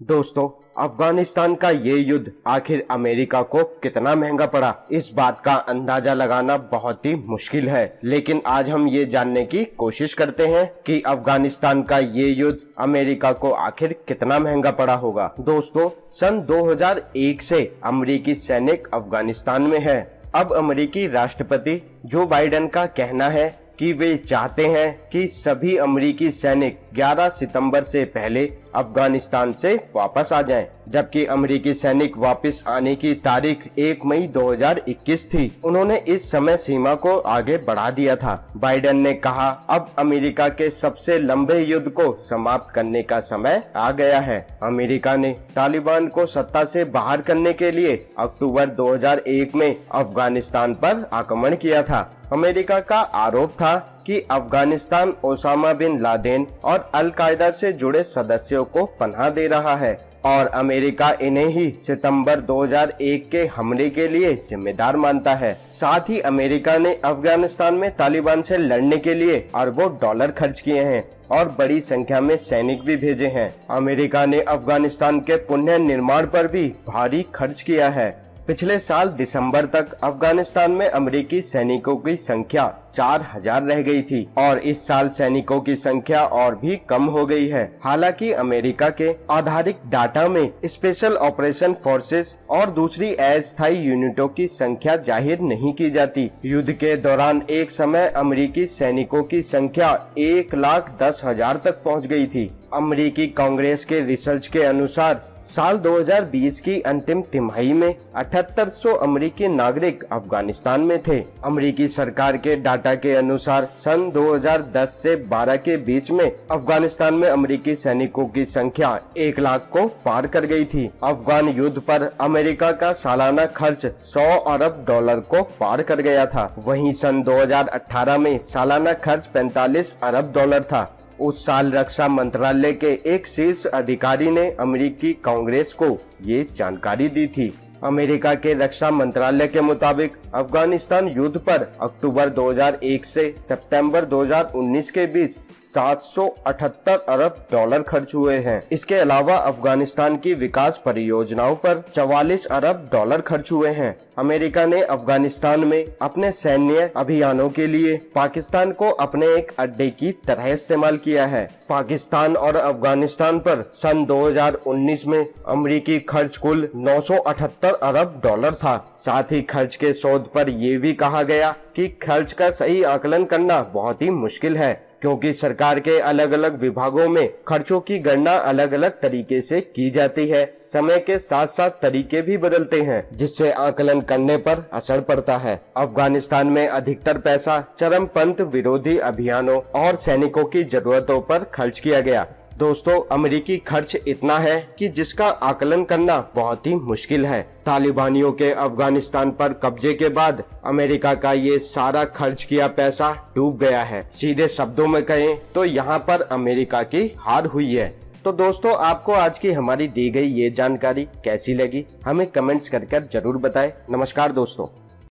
दोस्तों, अफगानिस्तान का ये युद्ध आखिर अमेरिका को कितना महंगा पड़ा, इस बात का अंदाजा लगाना बहुत ही मुश्किल है। लेकिन आज हम ये जानने की कोशिश करते हैं कि अफगानिस्तान का ये युद्ध अमेरिका को आखिर कितना महंगा पड़ा होगा। दोस्तों, सन 2001 से अमेरिकी सैनिक अफगानिस्तान में है। अब अमेरिकी राष्ट्रपति जो बाइडेन का कहना है कि वे चाहते हैं कि सभी अमेरिकी सैनिक 11 सितंबर से पहले अफगानिस्तान से वापस आ जाएं, जबकि अमेरिकी सैनिक वापस आने की तारीख 1 मई 2021 थी। उन्होंने इस समय सीमा को आगे बढ़ा दिया था। बाइडेन ने कहा, अब अमेरिका के सबसे लंबे युद्ध को समाप्त करने का समय आ गया है। अमेरिका ने तालिबान को सत्ता से बाहर करने के लिए अक्टूबर 2001 में अफगानिस्तान पर आक्रमण किया था। अमेरिका का आरोप था कि अफगानिस्तान ओसामा बिन लादेन और अल कायदा से जुड़े सदस्यों को पनाह दे रहा है और अमेरिका इन्हें ही सितंबर 2001 के हमले के लिए जिम्मेदार मानता है। साथ ही अमेरिका ने अफगानिस्तान में तालिबान से लड़ने के लिए अरबों डॉलर खर्च किए हैं और बड़ी संख्या में सैनिक भी भेजे हैं। अमेरिका ने अफगानिस्तान के पुनर्निर्माण पर भी भारी खर्च किया है। पिछले साल दिसंबर तक अफगानिस्तान में अमेरिकी सैनिकों की संख्या 4000 रह गई थी और इस साल सैनिकों की संख्या और भी कम हो गई है। हालांकि अमेरिका के आधारिक डाटा में स्पेशल ऑपरेशन फोर्सेस और दूसरी अस्थायी यूनिटों की संख्या जाहिर नहीं की जाती। युद्ध के दौरान एक समय अमेरिकी सैनिकों की संख्या 1,10,000 तक पहुंच गई थी। अमेरिकी कांग्रेस के रिसर्च के अनुसार साल 2020 की अंतिम तिमाही में 7800 अमेरिकी नागरिक अफगानिस्तान में थे। अमेरिकी सरकार के डाटा के अनुसार सन 2010 से 12 के बीच में अफगानिस्तान में अमेरिकी सैनिकों की संख्या 1 लाख को पार कर गई थी। अफगान युद्ध पर अमेरिका का सालाना खर्च 100 अरब डॉलर को पार कर गया था। वहीं सन 2018 में सालाना खर्च 45 अरब डॉलर था। उस साल रक्षा मंत्रालय के एक शीर्ष अधिकारी ने अमेरिकी कांग्रेस को ये जानकारी दी थी। अमेरिका के रक्षा मंत्रालय के मुताबिक अफगानिस्तान युद्ध पर अक्टूबर 2001 से सितंबर 2019 के बीच 778 अरब डॉलर खर्च हुए हैं। इसके अलावा अफगानिस्तान की विकास परियोजनाओं पर 44 अरब डॉलर खर्च हुए हैं। अमेरिका ने अफगानिस्तान में अपने सैन्य अभियानों के लिए पाकिस्तान को अपने एक अड्डे की तरह इस्तेमाल किया है। पाकिस्तान और अफगानिस्तान पर सन 2019 में अमेरिकी खर्च कुल 978 अरब डॉलर था। साथ ही खर्च के शोध पर यह भी कहा गया कि खर्च का सही आकलन करना बहुत ही मुश्किल है, क्योंकि सरकार के अलग अलग विभागों में खर्चों की गणना अलग अलग तरीके से की जाती है। समय के साथ साथ तरीके भी बदलते हैं, जिससे आकलन करने पर असर पड़ता है। अफगानिस्तान में अधिकतर पैसा चरमपंथ विरोधी अभियानों और सैनिकों की जरूरतों पर खर्च किया गया। दोस्तों, अमेरिकी खर्च इतना है कि जिसका आकलन करना बहुत ही मुश्किल है। तालिबानियों के अफगानिस्तान पर कब्जे के बाद अमेरिका का ये सारा खर्च किया पैसा डूब गया है। सीधे शब्दों में कहें तो यहाँ पर अमेरिका की हार हुई है। तो दोस्तों, आपको आज की हमारी दी गई ये जानकारी कैसी लगी, हमें कमेंट्स कर जरूर बताएं। नमस्कार दोस्तों।